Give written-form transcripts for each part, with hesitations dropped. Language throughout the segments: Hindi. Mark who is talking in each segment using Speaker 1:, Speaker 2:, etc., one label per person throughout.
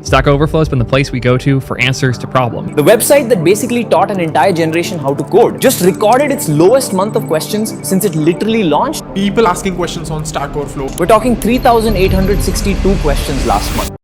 Speaker 1: Stack Overflow has been the place we go to for answers to problems.
Speaker 2: The website that basically taught an entire generation how to code just recorded its lowest month of questions since it literally launched.
Speaker 3: People asking questions on Stack Overflow.
Speaker 2: We're talking 3,862 questions last month.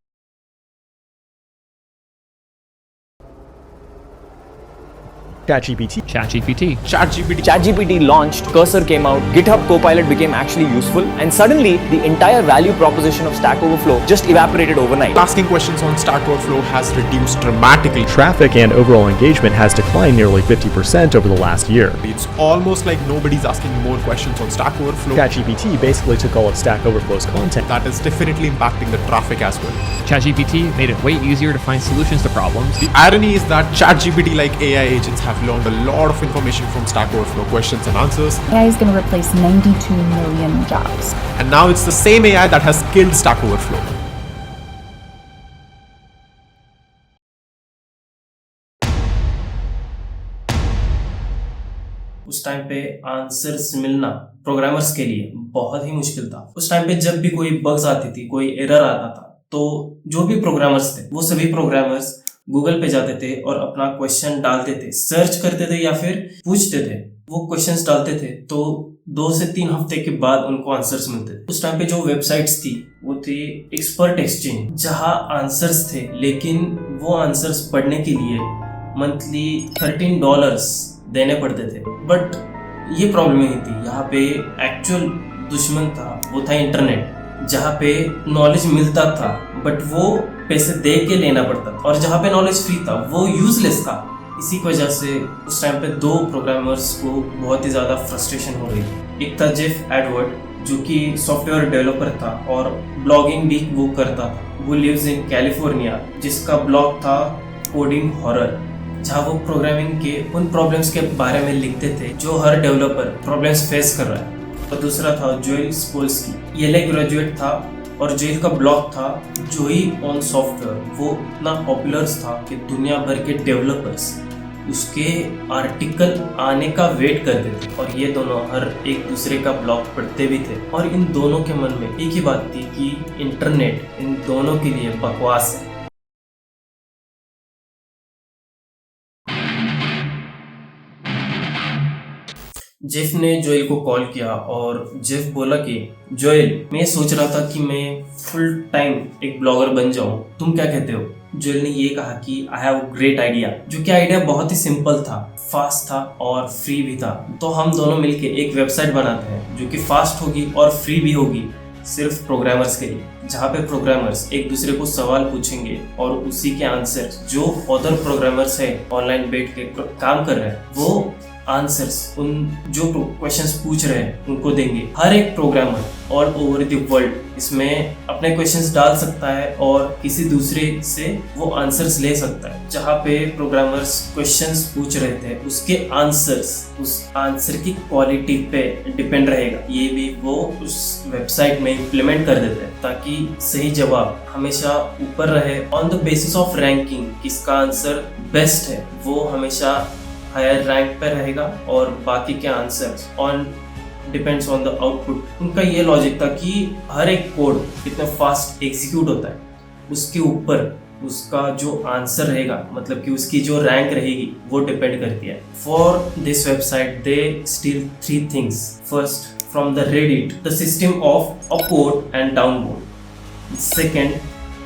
Speaker 1: ChatGPT.
Speaker 2: ChatGPT launched, Cursor came out, GitHub Copilot became actually useful, and suddenly the entire value proposition of Stack Overflow just evaporated overnight.
Speaker 3: Asking questions on Stack Overflow has reduced dramatically.
Speaker 4: Traffic and overall engagement has declined nearly 50% over the last year.
Speaker 3: It's almost like nobody's asking more questions on Stack Overflow.
Speaker 4: ChatGPT basically took all of Stack Overflow's content.
Speaker 3: That is definitely impacting the traffic as well.
Speaker 1: ChatGPT made it way easier to find solutions to problems.
Speaker 3: The irony is that ChatGPT like AI agents have learned a lot of information from Stack Overflow questions and answers.
Speaker 5: AI is going to replace 92 million jobs.
Speaker 3: And now it's the same AI that has killed Stack Overflow.
Speaker 6: उस टाइम पे आंसर्स मिलना प्रोग्रामर्स के लिए बहुत ही मुश्किल था। उस टाइम पे जब भी कोई बग्स आती थी, कोई एरर आता था, तो जो भी प्रोग्रामर्स थे वो सभी प्रोग्रामर्स गूगल पे जाते थे और अपना क्वेश्चन डालते थे, सर्च करते थे या फिर पूछते थे। वो क्वेश्चंस डालते थे तो 2 से 3 हफ्ते के बाद उनको आंसर्स मिलते थे। उस टाइम पे जो वेबसाइट्स थी वो थी एक्सपर्ट एक्सचेंज, जहां आंसर्स थे, लेकिन वो आंसर्स पढ़ने के लिए मंथली $13 देने पड़ते थे। बट ये प्रॉब्लम नहीं थी, यहाँ पे एक्चुअल दुश्मन था, वो था इंटरनेट, जहाँ पे नॉलेज मिलता था बट वो पैसे दे के लेना पड़ता था, और जहाँ पे नॉलेज फ्री था वो यूजलेस था। इसी की वजह से उस टाइम पे 2 प्रोग्रामर्स को बहुत ही ज़्यादा फ्रस्ट्रेशन हो रही थी। एक था जेफ एडवर्ड, जो कि सॉफ्टवेयर डेवलपर था और ब्लॉगिंग भी वो करता था। वो लिव्स इन कैलिफोर्निया, जिसका ब्लॉग था कोडिंग हॉरर, जहाँ वो प्रोग्रामिंग के उन प्रॉब्लम्स के बारे में लिखते थे जो हर डेवलपर प्रॉब्लम्स फेस कर रहा है। और दूसरा था जोएल स्पोल्स्की, येले ग्रेजुएट था और जोएल का ब्लॉग था जोई ऑन सॉफ्टवेयर। वो इतना पॉपुलर था कि दुनिया भर के डेवलपर्स उसके आर्टिकल आने का वेट करते थे, और ये दोनों हर एक दूसरे का ब्लॉग पढ़ते भी थे। और इन दोनों के मन में एक ही बात थी कि इंटरनेट इन दोनों के लिए बकवास है। जेफ ने जोएल को कॉल किया और जेफ बोला कि जोएल, मैं सोच रहा था कि मैं फुल टाइम एक ब्लॉगर बन जाऊं, तुम क्या कहते हो? जोएल ने ये कहा कि आई हैव ग्रेट आइडिया, जो कि आइडिया बहुत ही सिंपल था, फास्ट था और फ्री भी था। तो हम दोनों मिलके एक वेबसाइट बनाते हैं जो कि फास्ट होगी और फ्री भी होगी, सिर्फ प्रोग्रामर्स के लिए, जहाँ पे प्रोग्रामर्स एक दूसरे को सवाल पूछेंगे और उसी के आंसर जो अदर प्रोग्रामर्स है ऑनलाइन बैठ के काम कर रहे हैं वो आंसर्स उन जो क्वेश्चंस पूछ रहे हैं उनको देंगे। हर एक programmer all over the world इसमें अपने क्वेश्चंस डाल सकता है और किसी दूसरे से वो आंसर्स ले सकता है। जहाँ पे प्रोग्रामर्स क्वेश्चंस पूछ रहे थे उसके आंसर्स उस आंसर की क्वालिटी पे डिपेंड रहेगा। ये भी वो उस वेबसाइट में इम्प्लीमेंट कर देते हैं ताकि सही जवाब हमेशा ऊपर रहे। On the basis of ranking किसका आंसर बेस्ट है वो हमेशा हायर रैंक पे रहेगा और बाकी के answers on depends on the output. उनका ये लॉजिक था कि हर एक कोड कितना फास्ट एग्जीक्यूट होता है उसके ऊपर उसका जो आंसर रहेगा, मतलब कि उसकी जो रैंक रहेगी वो डिपेंड करती है। For this website they steal 3 things. First, from the Reddit the system of upvote and downvote. Second,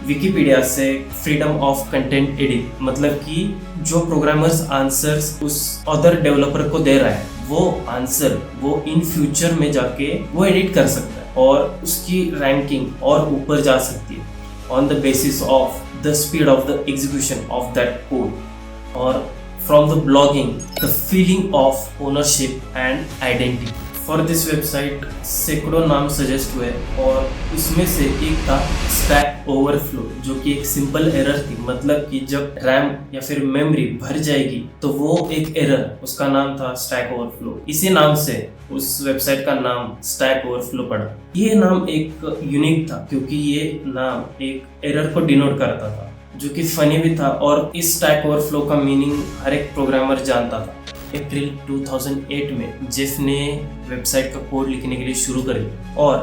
Speaker 6: Wikipedia से फ्रीडम ऑफ कंटेंट एडिट, मतलब कि जो प्रोग्रामर्स आंसर्स उस अदर डेवलपर को दे रहा है वो आंसर वो इन फ्यूचर में जाके वो एडिट कर सकता है और उसकी रैंकिंग और ऊपर जा सकती है on the basis of the speed of the execution of that code. और from the blogging the feeling of ownership and identity. For this website सैकड़ों नाम सजेस्ट हुए और उसमें से एक था स्टैक ओवरफ्लो, जो कि एक सिंपल एरर थी, मतलब कि जब रैम या फिर मेमोरी भर जाएगी तो वो एक एरर, उसका नाम था स्टैक ओवरफ्लो। इसी नाम से उस वेबसाइट का नाम स्टैक ओवरफ्लो पड़ा। ये नाम एक यूनिक था क्योंकि ये नाम एक एरर को डिनोट करता था, जो कि फनी भी था, और इस स्टैक ओवरफ्लो का मीनिंग हर एक प्रोग्रामर जानता था। अप्रैल 2008 में जेफ ने वेबसाइट का कोड लिखने के लिए शुरू कर दिया और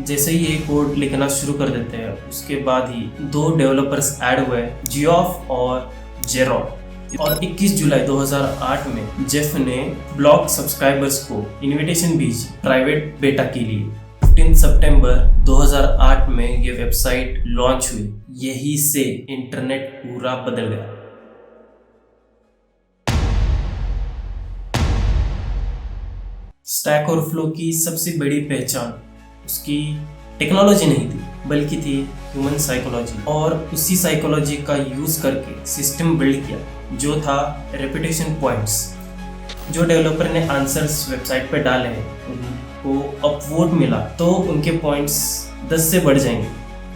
Speaker 6: जैसे ही ये कोड लिखना शुरू कर देते हैं उसके बाद ही 2 डेवलपर्स ऐड हुए, जियोफ और जेरोड। और 21 जुलाई 2008 में जेफ ने ब्लॉग सब्सक्राइबर्स को इनविटेशन भेजी प्राइवेट बेटा के लिए। 15 सितंबर 2008 में ये वेबसाइट लॉन्च हुई। यही से इंटरनेट पूरा बदल गया। स्टैक ओवरफ्लो की सबसे बड़ी पहचान उसकी टेक्नोलॉजी नहीं थी, बल्कि थी ह्यूमन साइकोलॉजी। और उसी साइकोलॉजी का यूज करके सिस्टम बिल्ड किया जो था रेपुटेशन पॉइंट्स। जो डेवलपर ने आंसर्स वेबसाइट पे डाले हैं उनको अपवोट मिला तो उनके पॉइंट्स 10 से बढ़ जाएंगे।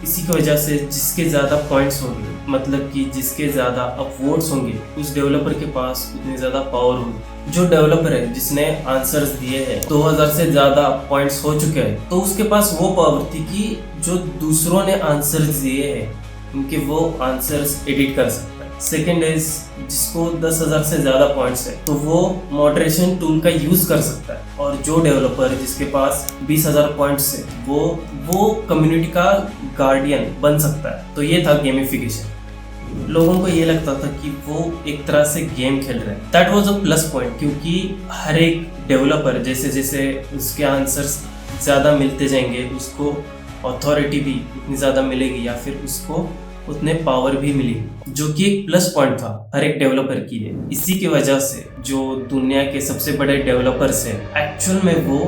Speaker 6: इसी की वजह से जिसके ज़्यादा पॉइंट्स होंगे, मतलब कि जिसके ज़्यादा अपवोट्स होंगे, उस डेवलपर के पास उतनी ज़्यादा पावर होगी। जो डेवलपर है जिसने आंसर्स दिए हैं 2000 से ज़्यादा पॉइंट्स हो चुके हैं, तो उसके पास वो पावर थी कि जो दूसरों ने आंसर्स दिए हैं उनके वो आंसर्स एडिट कर सकता है। सेकेंड इज जिसको 10,000 से ज़्यादा पॉइंट्स है तो वो मॉडरेशन टूल का यूज़ कर सकता है। और जो डेवलपर जिसके पास 20,000 पॉइंट्स है वो कम्युनिटी का गार्डियन बन सकता है। तो ये था गेमिफिकेशन। लोगों को ये लगता था कि वो एक तरह से गेम खेल रहे हैं। That was a plus point, क्योंकि हर एक डेवलपर जैसे जैसे उसके आंसर्स ज़्यादा मिलते जाएंगे उसको अथॉरिटी भी उतनी ज़्यादा मिलेगी या फिर उसको उतने पावर भी मिलेगी, जो कि एक प्लस पॉइंट था हर एक डेवलपर के लिए। इसी की वजह से जो दुनिया के सबसे बड़े डेवलपर्स हैं एक्चुअल में वो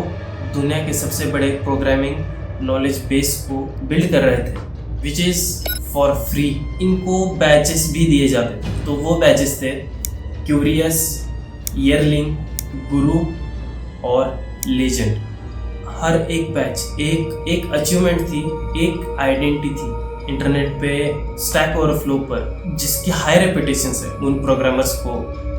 Speaker 6: दुनिया के सबसे बड़े प्रोग्रामिंग नॉलेज बेस को बिल्ड कर रहे थे, विच इज़ फॉर फ्री। इनको बैचेस भी दिए जाते थे। तो वो बैचेस थे क्यूरियस, ईयरलिंग, गुरु और लेजेंड। हर एक बैच एक अचीवमेंट थी, एक आइडेंटिटी थी इंटरनेट पे स्टैक ओवरफ्लो पर, जिसकी हाई रेपुटेशन है उन प्रोग्रामर्स को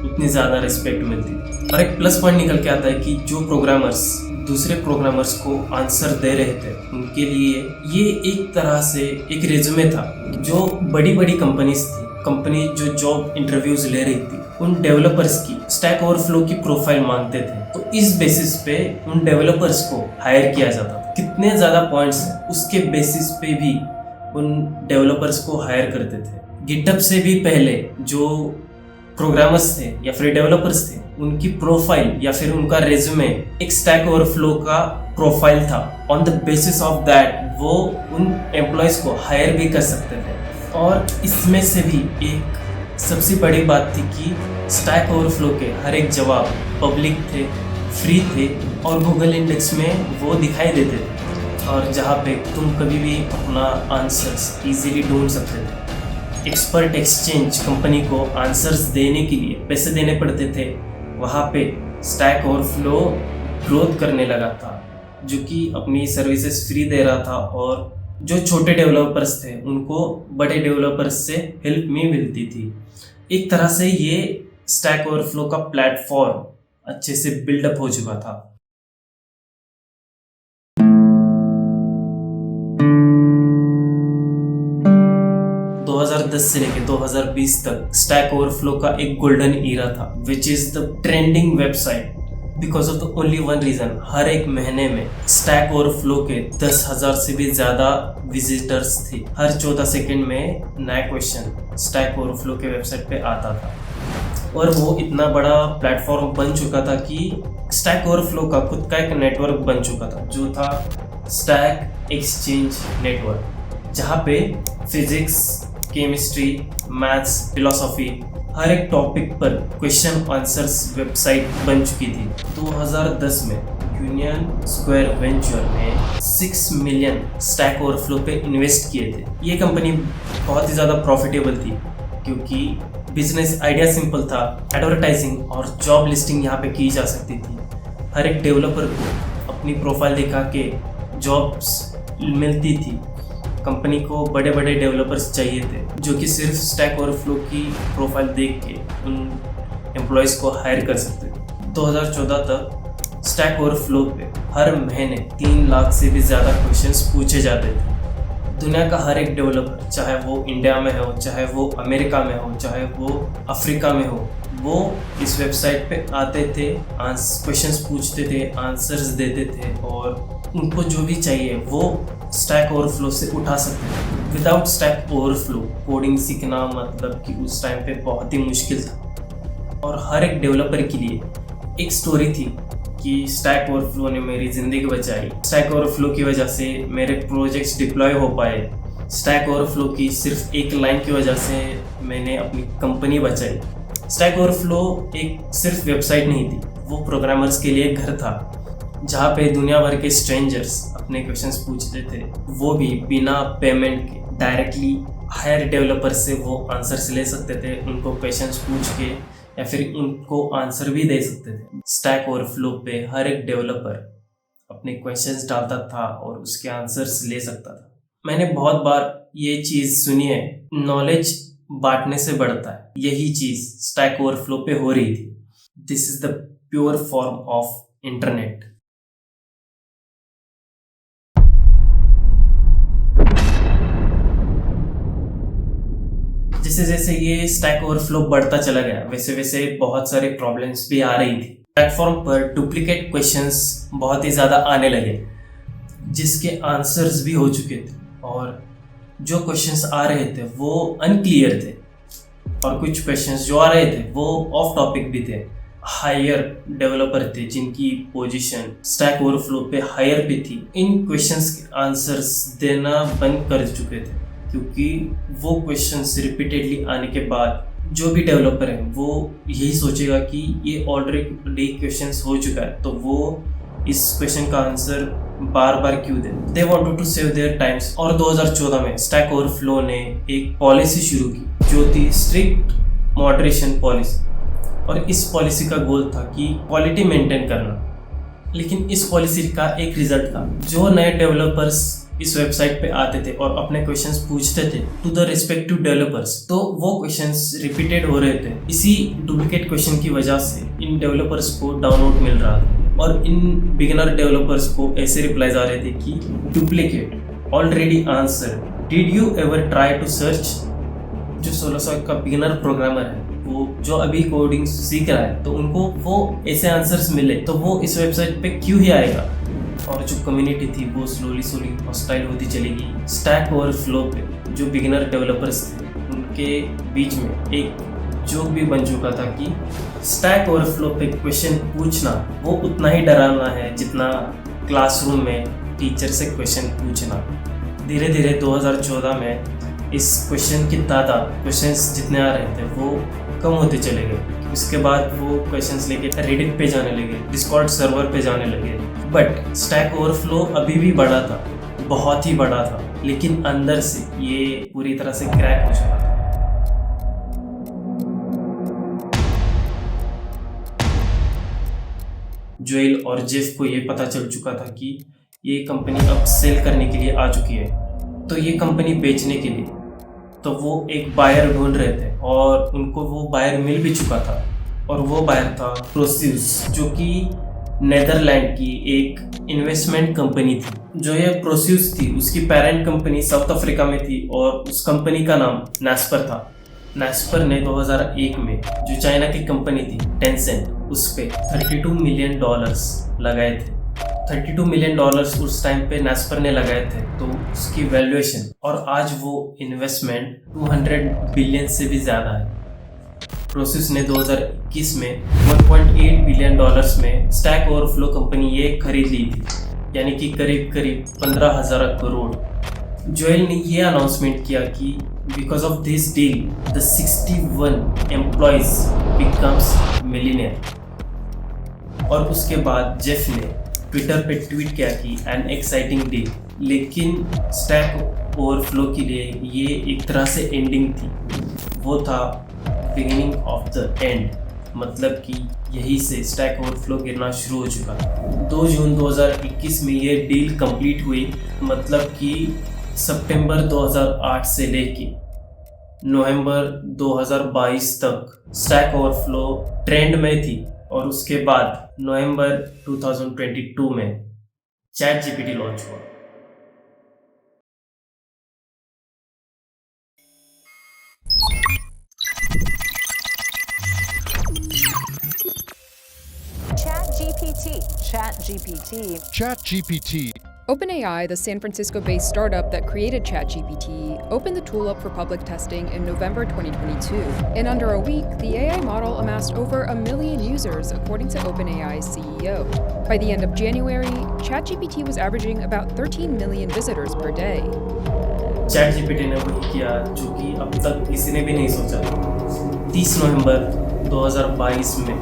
Speaker 6: उतनी ज़्यादा रिस्पेक्ट मिलती। और एक प्लस पॉइंट निकल के आता है कि जो प्रोग्रामर्स दूसरे प्रोग्रामर्स को आंसर दे रहे थे उनके लिए ये एक तरह से एक रेज्यूमे था। जो बड़ी बड़ी कंपनी जो जॉब इंटरव्यूज ले रही थी उन डेवलपर्स की स्टैक ओवरफ्लो की प्रोफाइल मांगते थे। तो इस बेसिस पे उन डेवलपर्स को हायर किया जाता था। कितने ज़्यादा पॉइंट्स हैं उसके बेसिस पे भी उन डेवलपर्स को हायर करते थे। गिटहब से भी पहले जो प्रोग्रामर्स थे या फिर डेवलपर्स थे उनकी प्रोफाइल या फिर उनका रेज्यूमे एक स्टैक ओवरफ्लो का प्रोफाइल था। On the basis of that वो उन एम्प्लॉयज को हायर भी कर सकते थे। और इसमें से भी एक सबसे बड़ी बात थी कि स्टैक ओवरफ्लो के हर एक जवाब पब्लिक थे, फ्री थे और गूगल इंडेक्स में वो दिखाई देते थे। और जहाँ पे तुम कभी भी अपना आंसर्स इजीली ढूंढ सकते थे। एक्सपर्ट एक्सचेंज कंपनी को आंसर्स देने के लिए पैसे देने पड़ते थे। वहाँ पे स्टैक ओवरफ्लो ग्रोथ करने लगा था, जो कि अपनी सर्विसेज फ्री दे रहा था। और जो छोटे डेवलपर्स थे उनको बड़े डेवलपर्स से हेल्प भी मिलती थी। एक तरह से ये स्टैक ओवरफ्लो का प्लेटफॉर्म अच्छे से बिल्डअप हो चुका था। से लेकर 2020 तक स्टैक ओवरफ्लो का एक गोल्डन ईरा था, which is the trending website because of the only one reason. हर एक महीने में स्टैक ओवरफ्लो के 10,000 से भी ज्यादा विजिटर्स थे। हर 14 सेकंड में नया क्वेश्चन स्टैक ओवरफ्लो के वेबसाइट पे आता था। और वो इतना बड़ा प्लेटफॉर्म बन चुका था कि स्टैक ओवरफ्लो का खुद का एक नेटवर्क बन चुका था, जो था स्टैक एक्सचेंज नेटवर्क, जहाँ पे फिजिक्स, केमिस्ट्री, मैथ्स, फिलोसॉफी हर एक टॉपिक पर क्वेश्चन आंसर्स वेबसाइट बन चुकी थी। 2010 में यूनियन स्क्वायर वेंचर ने 6 मिलियन स्टैक ओवरफ्लो पे इन्वेस्ट किए थे। ये कंपनी बहुत ही ज़्यादा प्रॉफिटेबल थी क्योंकि बिजनेस आइडिया सिंपल था। एडवर्टाइजिंग और जॉब लिस्टिंग यहाँ पे की जा सकती थी। हर एक डेवलपर को अपनी प्रोफाइल दिखा के जॉब्स मिलती थी। कंपनी को बड़े बड़े डेवलपर्स चाहिए थे जो कि सिर्फ स्टैक ओवरफ्लो की प्रोफाइल देख के उन एम्प्लॉयज़ को हायर कर सकते थे। 2014 तक स्टैक ओवरफ्लो पे हर महीने 3 लाख से भी ज़्यादा क्वेश्चंस पूछे जाते थे। दुनिया का हर एक डेवलपर, चाहे वो इंडिया में हो, चाहे वो अमेरिका में हो, चाहे वो अफ्रीका में हो, वो इस वेबसाइट पे आते थे, क्वेश्चंस पूछते थे, आंसर्स देते थे और उनको जो भी चाहिए वो स्टैक ओवरफ्लो से उठा सकते हैं। विदाउट स्टैक ओवरफ्लो कोडिंग सीखना मतलब कि उस टाइम पे बहुत ही मुश्किल था और हर एक डेवलपर के लिए एक स्टोरी थी कि स्टैक ओवरफ्लो ने मेरी ज़िंदगी बचाई, स्टैक ओवरफ्लो की वजह से मेरे प्रोजेक्ट्स डिप्लॉय हो पाए, स्टैक ओवरफ्लो की सिर्फ एक लाइन की वजह से मैंने अपनी कंपनी बचाई। स्टैक ओवरफ्लो एक सिर्फ वेबसाइट नहीं थी, वो प्रोग्रामर्स के लिए घर था जहाँ पे दुनिया भर के स्ट्रेंजर्स अपने क्वेश्चंस पूछते थे, वो भी बिना पेमेंट के। डायरेक्टली हायर डेवलपर से वो आंसर्स ले सकते थे, उनको क्वेश्चंस पूछ के या फिर उनको आंसर भी दे सकते थे। स्टैक ओवरफ्लो पे हर एक डेवलपर अपने क्वेश्चंस डालता था और उसके आंसर्स ले सकता था। मैंने बहुत बार ये चीज़ सुनी है, नॉलेज बांटने से बढ़ता है। यही चीज़ स्टैक ओवरफ्लो पे हो रही थी। This is the pure form of internet. जैसे जैसे ये स्टैक ओवरफ्लो बढ़ता चला गया वैसे वैसे बहुत सारे प्रॉब्लम्स भी आ रही थी। प्लेटफॉर्म पर डुप्लीकेट क्वेश्चंस बहुत ही ज़्यादा आने लगे जिसके आंसर्स भी हो चुके थे और जो क्वेश्चंस आ रहे थे वो अनक्लियर थे और कुछ क्वेश्चंस जो आ रहे थे वो ऑफ टॉपिक भी थे। हायर डेवलपर थे जिनकी पोजीशन स्टैक ओवरफ्लो पे हायर भी थी, इन क्वेश्चंस के आंसर्स देना बंद कर चुके थे क्योंकि वो क्वेश्चंस रिपीटेडली आने के बाद जो भी डेवलपर है वो यही सोचेगा कि ये ऑलरेडी क्वेश्चंस हो चुका है तो वो इस क्वेश्चन का आंसर बार बार क्यों दे। They wanted to save their times. और 2014 में स्टैक ओवरफ्लो ने एक पॉलिसी शुरू की जो थी स्ट्रिक्ट मॉडरेशन पॉलिसी और इस पॉलिसी का गोल था कि क्वालिटी मेंटेन करना। लेकिन इस पॉलिसी का एक रिजल्ट था, जो नए डेवलपर्स इस वेबसाइट पे आते थे और अपने क्वेश्चंस पूछते थे टू द रिस्पेक्टिव डेवलपर्स, तो वो क्वेश्चंस रिपीटेड हो रहे थे। इसी डुप्लीकेट क्वेश्चन की वजह से इन डेवलपर्स को डाउनलोड मिल रहा था और इन बिगिनर डेवलपर्स को ऐसे रिप्लाईज आ रहे थे कि duplicate already answer, did you ever try to search. जो 16 साल का बिगिनर प्रोग्रामर है वो जो अभी कोडिंग सीख रहा है तो उनको वो ऐसे आंसर्स मिले तो वो इस वेबसाइट पे क्यों ही आएगा। और जो कम्युनिटी थी वो स्लोली हॉस्टाइल होती चलेगी। स्टैक ओवरफ्लो पे जो बिगिनर डेवलपर्स थे उनके बीच में एक जोक भी बन चुका था कि स्टैक ओवरफ्लो पे क्वेश्चन पूछना वो उतना ही डरावना है जितना क्लासरूम में टीचर से क्वेश्चन पूछना। धीरे धीरे 2014 में इस क्वेश्चन की तादाद, क्वेश्चंस जितने आ रहे थे वो कम होते चले गए। उसके बाद वो क्वेश्चंस लेके रेडिट पे जाने लगे, डिस्कॉर्ड सर्वर पे जाने लगे। बट स्टैक ओवरफ्लो अभी भी बड़ा था, बहुत ही बड़ा था, लेकिन अंदर से ये पूरी तरह से क्रैक हो चुका था। जोएल और जेफ को ये पता चल चुका था कि ये कंपनी अब सेल करने के लिए आ चुकी है, तो ये कंपनी बेचने के लिए तो वो एक बायर ढूंढ रहे थे और उनको वो बायर मिल भी चुका था और वो बायर था प्रोस्यूस, जो कि नेदरलैंड की एक इन्वेस्टमेंट कंपनी थी। जो ये प्रोस्यूस थी उसकी पेरेंट कंपनी साउथ अफ्रीका में थी और उस कंपनी का नाम नास्पर था। नास्पर ने 2001 में जो चाइना की कंपनी थी टेंसेंट, उस पे $32 मिलियन लगाए थे। $32 मिलियन उस टाइम पे नास्पर ने लगाए थे, तो उसकी वैल्यूएशन और आज वो इन्वेस्टमेंट 200 बिलियन से भी ज़्यादा है। प्रोसेस ने 2021 में $1.8 बिलियन में स्टैक ओवरफ्लो कंपनी ये खरीद ली थी, यानी कि करीब 15,000 करोड़। जोएल ने ये अनाउंसमेंट किया कि because of this deal the 61 employees becomes millionaire. और उसके बाद जेफ ने ट्विटर पे ट्वीट किया कि एन एक्साइटिंग डील। लेकिन स्टैक ओवरफ्लो के लिए ये एक तरह से एंडिंग थी, वो था बिगिनिंग ऑफ द एंड, मतलब कि यही से स्टैक ओवरफ्लो गिरना शुरू हो चुका। 2 जून 2021 में ये डील कंप्लीट हुई, मतलब कि सितंबर 2008 से लेके नवंबर 2022 तक स्टैक ओवरफ्लो ट्रेंड में थी और उसके बाद नवंबर 2022 में चैट जीपीटी लॉन्च हुआ।
Speaker 7: ChatGPT. ChatGPT OpenAI, the San Francisco-based startup that created ChatGPT, opened the tool up for public testing in November 2022. In under a week, the AI model amassed over 1 million users, according to OpenAI's CEO. By the end of January, ChatGPT was averaging about 13 million visitors per day.
Speaker 6: ChatGPT ने वही किया जो कि अब तक किसी ने भी नहीं सोचा था। 30 नवंबर 2022 में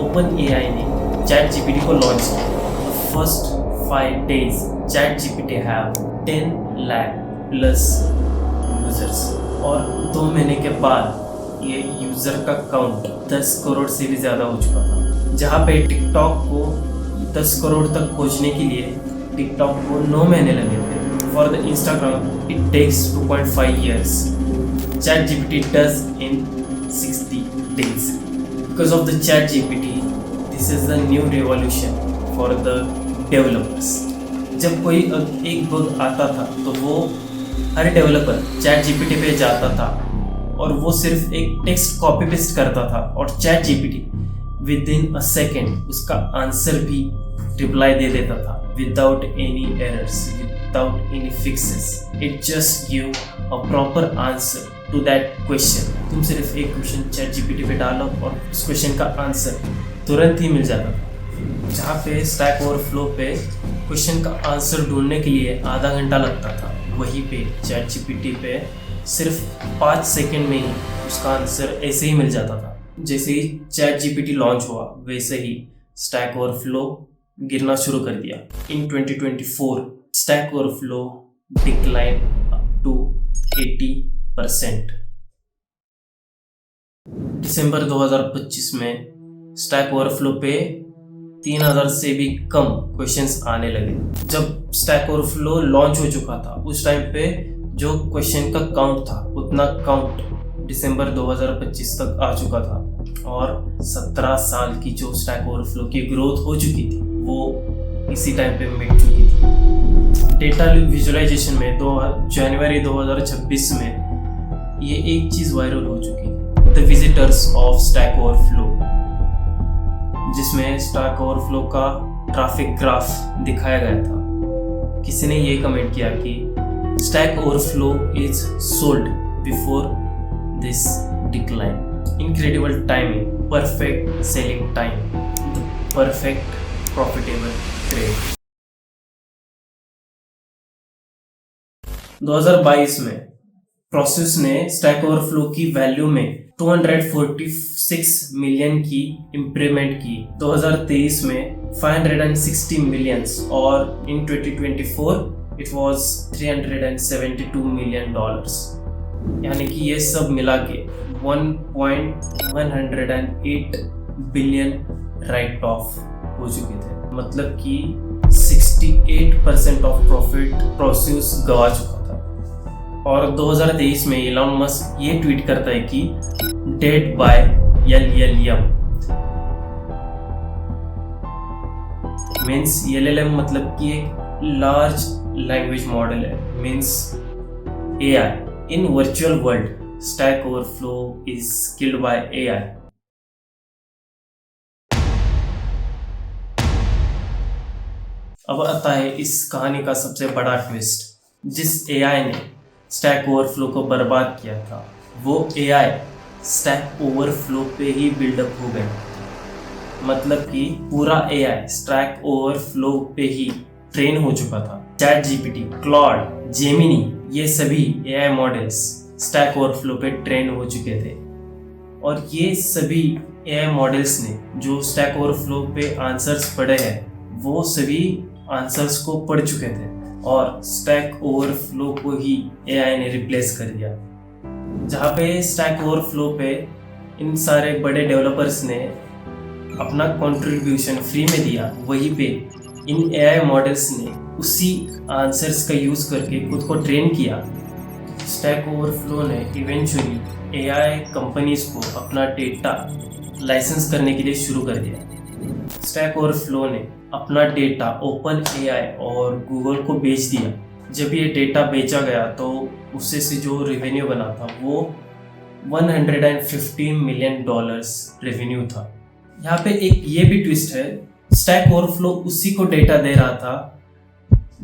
Speaker 6: OpenAI ने ChatGPT को लॉन्च किया। First 5 days ChatGPT have 10 lakh plus users और 2 महीने के बाद ये यूज़र का काउंट 10 करोड़ से भी ज़्यादा हो चुका था। जहाँ पे टिकटॉक को 10 करोड़ तक पहुँचने के लिए टिकटॉक को 9 महीने लगे थे। For the Instagram it takes 2.5 years. ChatGPT does in 60 days. Because of the ChatGPT, this is the new revolution for the developers. जब कोई एक बग आता था तो वो हर डेवलपर ChatGPT पे जाता था और वो सिर्फ एक टेक्स्ट कॉपी पेस्ट करता था और ChatGPT within a second उसका आंसर भी रिप्लाई दे देता था without any errors, without any fixes. It just give a proper answer to that question. तुम सिर्फ एक क्वेश्चन ChatGPT पे डालो और उस क्वेश्चन का आंसर तुरंत ही मिल जाता था। जहाँ पे स्टैक ओवरफ्लो पे क्वेश्चन का आंसर ढूंढने के लिए आधा घंटा लगता था, वहीं पे ChatGPT पे सिर्फ 5 सेकंड में ही उसका आंसर ऐसे ही मिल जाता था। जैसे ही ChatGPT लॉन्च हुआ वैसे ही स्टैक ओवरफ्लो गिरना शुरू कर दिया। In 2024 Stack Overflow decline up to 80%। दिसंबर 2025 में स्टैक ओवरफ्लो पे 3000 से भी कम क्वेश्चंस आने लगे। जब स्टैक ओवरफ्लो लॉन्च हो चुका था उस टाइम पे जो क्वेश्चन का काउंट था उतना काउंट दिसंबर 2025 तक आ चुका था और 17 साल की जो स्टैक ओवरफ्लो की ग्रोथ हो चुकी थी वो इसी टाइम पे मिट चुकी थी। डेटा विजुअलाइजेशन में जनवरी 2026 में ये एक चीज़ वायरल हो चुकी थी, the visitors of stack overflow, जिसमें स्टैक ओवरफ्लो का ट्रैफिक ग्राफ दिखाया गया था। किसी ने ये कमेंट किया कि stack overflow is sold before this decline. Incredible timing, perfect selling time, the perfect profitable trade. 2022 में प्रोसेस ने स्टैक ओवरफ्लो की वैल्यू में 246 मिलियन की इंप्रूवमेंट की। 2023 में 560 मिलियन और इन 2024 इट वाज 372 मिलियन डॉलर्स। यानी कि ये सब मिला के 1.108 बिलियन राइट ऑफ हो चुके थे। मतलब कि 68% ऑफ प्रॉफिट प्रोसेस गवा चुका था। और 2023 में एलन मस्क ये ट्वीट करता है कि dead by LLM means LLM मतलब कि एक लार्ज लैंग्वेज मॉडल है, means AI in virtual world. Stack overflow is killed by AI। अब आता है इस कहानी का सबसे बड़ा ट्विस्ट। जिस AI ने स्टैक ओवरफ्लो को बर्बाद किया था वो AI स्टैक ओवरफ्लो पे ही बिल्डअप हो गया। मतलब कि पूरा AI स्टैक ओवरफ्लो पे ही ट्रेन हो चुका था। ChatGPT, क्लॉड, जेमिनी ये सभी AI मॉडल्स स्टैक ओवरफ्लो पे ट्रेन हो चुके थे और ये सभी AI मॉडल्स ने जो स्टैक ओवरफ्लो पे आंसर्स पढ़े हैं वो सभी आंसर्स को पढ़ चुके थे और स्टैक ओवरफ्लो को ही AI ने रिप्लेस कर दिया। जहाँ पे स्टैक ओवरफ्लो पे इन सारे बड़े डेवलपर्स ने अपना कंट्रीब्यूशन फ्री में दिया, वहीं पे इन AI मॉडल्स ने उसी आंसर्स का यूज़ करके खुद को ट्रेन किया। स्टैक ओवरफ्लो ने इवेंचुअली AI कंपनीज को अपना डेटा लाइसेंस करने के लिए शुरू कर दिया। स्टैक ओवरफ्लो ने अपना डेटा OpenAI और गूगल को बेच दिया। जब ये डेटा बेचा गया तो उससे से जो रेवेन्यू बना था वो $115 मिलियन रेवेन्यू था। यहाँ पे एक ये भी ट्विस्ट है, स्टैक ओवरफ्लो उसी को डेटा दे रहा था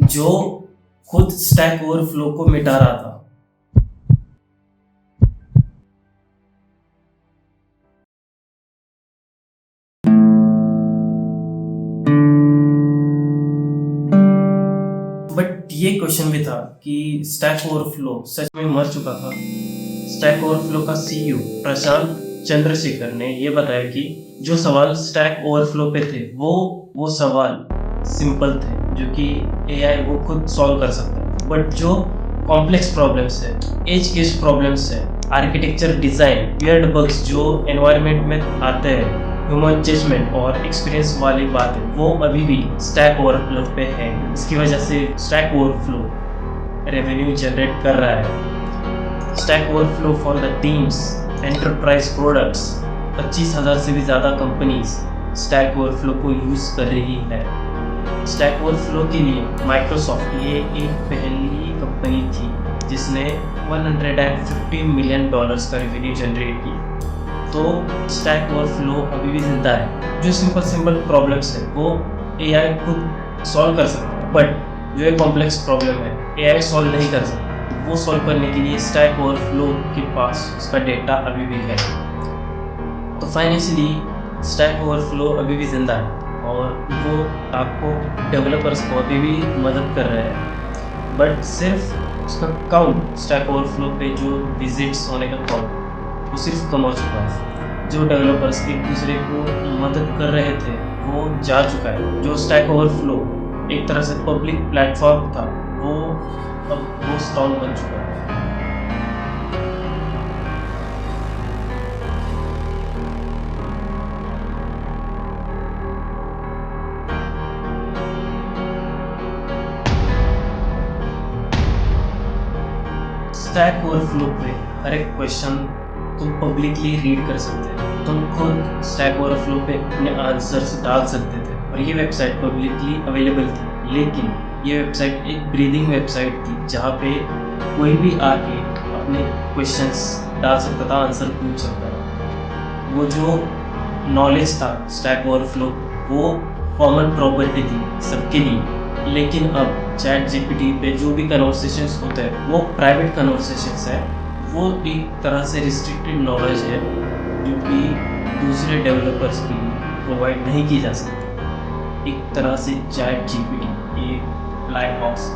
Speaker 6: जो खुद स्टैक ओवरफ्लो को मिटा रहा था। बट ये क्वेश्चन भी था कि स्टैक ओवरफ्लो सच में मर चुका था। स्टैक ओवरफ्लो का सीईओ प्रशांत चंद्रशेखर ने ये बताया कि जो सवाल स्टैक ओवरफ्लो पे थे वो सवाल सिंपल थे जो कि एआई वो खुद सॉल्व कर सकता है, बट जो कॉम्प्लेक्स प्रॉब्लम्स है, एज केस प्रॉब्लम्स है, आर्किटेक्चर डिजाइन, वियर्ड बग्स जो एनवायरनमेंट में आते हैं, ह्यूमन जजमेंट और एक्सपीरियंस वाली बातें, वो अभी भी स्टैक ओवरफ्लो पे है। इसकी वजह से स्टैक ओवरफ्लो रेवेन्यू जनरेट कर रहा है। Stack overflow for the teams, enterprise products, 25,000 से भी ज़्यादा कंपनीज स्टैक ओवरफ्लो को यूज़ कर रही है। स्टैक ओवरफ्लो के लिए माइक्रोसॉफ्ट ये एक पहली कंपनी थी जिसने $150 मिलियन का रेवेन्यू जनरेट किया। तो स्टैक ओवरफ्लो अभी भी जिंदा है। जो सिंपल प्रॉब्लम्स है वो एआई खुद सॉल्व कर सकता है, बट जो एक कॉम्प्लेक्स प्रॉब्लम है एआई सॉल्व नहीं कर सकता। वो सॉल्व करने के लिए स्टैक ओवरफ्लो के पास उसका डेटा अभी भी है। तो फाइनेंशियली स्टैक ओवरफ्लो अभी भी जिंदा है और वो आपको डेवलपर्स को अभी भी मदद कर रहे हैं, बट सिर्फ उसका काउंट स्टैक ओवरफ्लो पे जो विजिट्स होने का काउंट वो सिर्फ कम हो चुका है। जो डेवलपर्स एक दूसरे को मदद कर रहे थे वो जा चुका है। जो स्टैक ओवरफ्लो एक तरह से पब्लिक प्लेटफॉर्म था वो अब वो स्टॉल बन चुका है। स्टैक ओवरफ्लो पे हर एक क्वेश्चन तुम पब्लिकली रीड कर सकते थे। तुम खुद स्टैक ओवरफ्लो पे अपने आंसर्स डाल सकते थे और ये वेबसाइट पब्लिकली अवेलेबल थी। लेकिन ये वेबसाइट एक ब्रीदिंग वेबसाइट थी जहाँ पे कोई भी आके अपने क्वेश्चंस डाल सकता था, आंसर पूछ सकता था। वो जो नॉलेज था स्टैक ओवरफ्लो वो कॉमन प्रॉपर्टी थी सबके लिए। लेकिन अब चैट जीपीटी पे जो भी कन्वर्सेशंस होते हैं वो प्राइवेट कन्वर्सेशंस है। वो एक तरह से रिस्ट्रिक्टेड नॉलेज है जो कि दूसरे डेवलपर्स के लिए प्रोवाइड नहीं की जा सकती। एक तरह से चैट जीपीटी एक ब्लैक बॉक्स